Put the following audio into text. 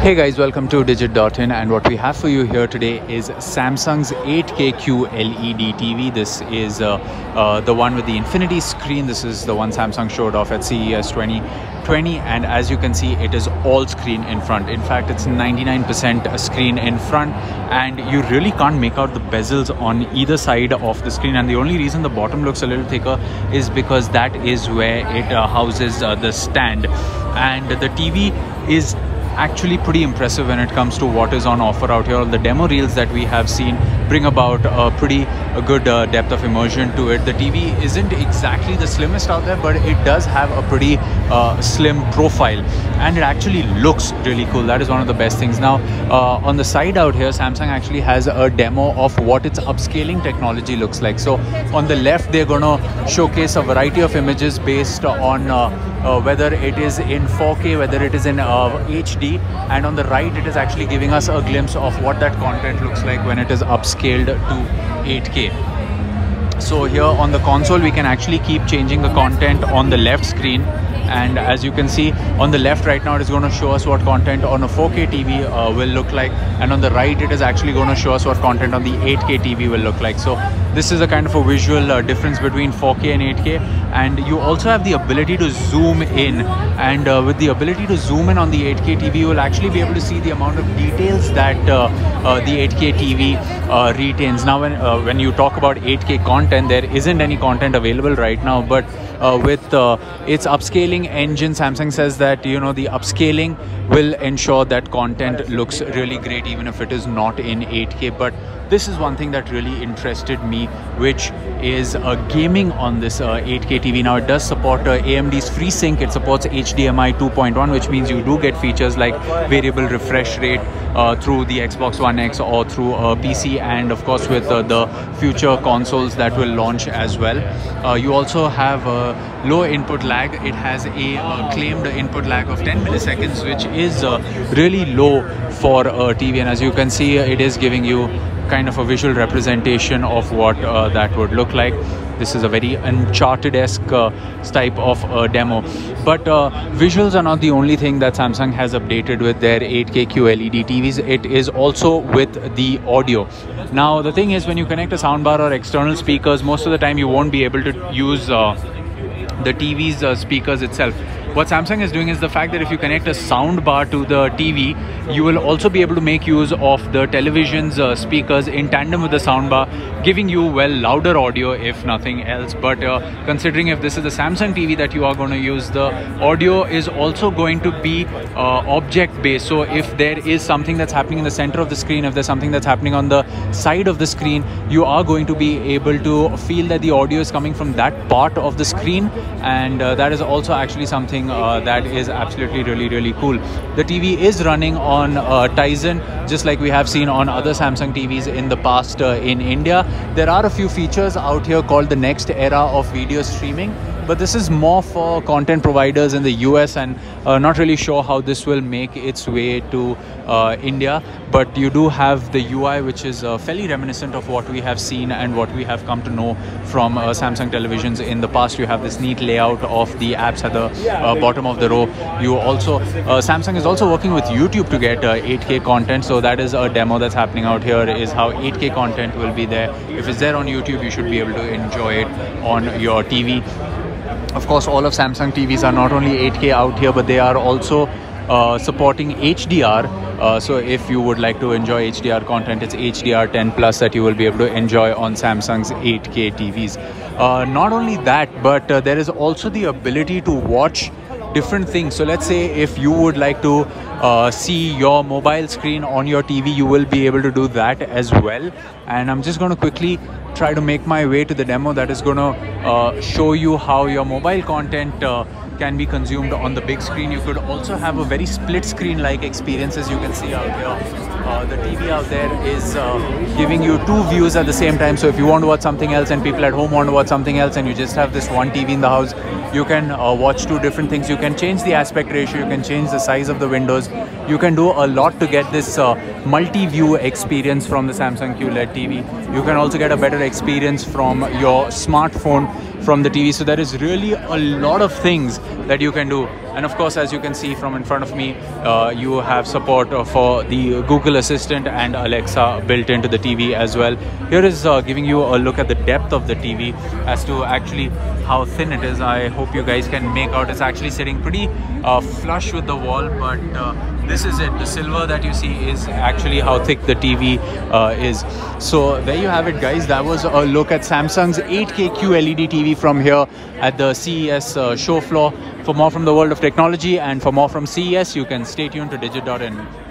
Hey guys, welcome to Digit.in, and what we have for you here today is Samsung's 8K QLED TV. This is the one with the infinity screen. This is the one Samsung showed off at CES 2020, and as you can see, it is all screen in front. In fact, it's 99% screen in front, and you really can't make out the bezels on either side of the screen. And the only reason the bottom looks a little thicker is because that is where it houses the stand, and the TV is actually pretty impressive when it comes to what is on offer out here. The demo reels that we have seen bring about a good depth of immersion to it. The TV isn't exactly the slimmest out there, but it does have a pretty slim profile, and it actually looks really cool. That is one of the best things. Now on the side out here, Samsung actually has a demo of what its upscaling technology looks like. So on the left, they're going to showcase a variety of images based on whether it is in 4K, whether it is in HD, and on the right it is actually giving us a glimpse of what that content looks like when it is upscaled to 8K. So here on the console, we can actually keep changing the content on the left screen, and as you can see on the left right now, it is going to show us what content on a 4K TV will look like, and on the right it is actually going to show us what content on the 8K TV will look like. So this is a kind of a visual difference between 4K and 8K, and you also have the ability to zoom in, and with the ability to zoom in on the 8K TV, you will actually be able to see the amount of details that the 8K TV retains. Now when you talk about 8K content, there isn't any content available right now, but with its upscaling engine, Samsung says that the upscaling will ensure that content looks really great even if it is not in 8K. But this is one thing that really interested me, which is gaming on this 8K TV. Now it does support AMD's Freesync. It supports HDMI 2.1, which means you do get features like variable refresh rate through the Xbox One X or through a PC, and of course with the future consoles that will launch as well. You also have low input lag. It has a claimed input lag of 10 milliseconds, which is really low for a TV, and as you can see, it is giving you kind of a visual representation of what that would look like. This is a very Uncharted-esque type of demo. But visuals are not the only thing that Samsung has updated with their 8K QLED TVs. It is also with the audio. Now the thing is, when you connect a soundbar or external speakers, most of the time you won't be able to use the TV's speakers itself. What Samsung is doing is the fact that if you connect a sound bar to the TV, you will also be able to make use of the television's speakers in tandem with the sound bar, giving you louder audio if nothing else. But considering if this is a Samsung TV that you are going to use, the audio is also going to be object based. So if there is something that's happening in the center of the screen, if there's something that's happening on the side of the screen, you are going to be able to feel that the audio is coming from that part of the screen, and that is also actually something that is absolutely really cool. The TV is running on Tizen, just like we have seen on other Samsung TVs in the past in India. There are a few features out here called the next era of video streaming, but this is more for content providers in the US, and not really sure how this will make its way to India. But you do have the UI, which is fairly reminiscent of what we have seen and what we have come to know from Samsung televisions in the past. You have this neat layout of the apps at the bottom of the row. You also Samsung is also working with YouTube to get 8K content, so that is a demo that's happening out here, is how 8K content will be there. If it's there on YouTube, you should be able to enjoy it on your TV. Of course, all of Samsung TVs are not only 8K out here, but they are also supporting HDR. So if you would like to enjoy HDR content, it's HDR 10 Plus that you will be able to enjoy on Samsung's 8K TVs. Not only that, but there is also the ability to watch different things. So let's say if you would like to see your mobile screen on your TV, you will be able to do that as well. And I'm just going to quickly try to make my way to the demo that is going to show you how your mobile content can be consumed on the big screen. You could also have a very split screen like experience, as you can see out here. The TV out there is giving you two views at the same time. So if you want to watch something else and people at home want to watch something else, and you just have this one TV in the house, you can watch two different things. You can change the aspect ratio, you can change the size of the windows, you can do a lot to get this multi-view experience from the Samsung QLED TV. You can also get a better experience from your smartphone from the TV. So there is really a lot of things that you can do. And of course, as you can see from in front of me, you have support for the Google Assistant and Alexa built into the TV as well. Here is giving you a look at the depth of the TV as to actually how thin it is. I hope you guys can make out. It's actually sitting pretty flush with the wall, but this is it. The silver that you see is actually how thick the TV is. So there you have it, guys. That was a look at Samsung's 8K QLED TV from here at the CES show floor. For more from the world of technology and for more from CES, you can stay tuned to digit.in.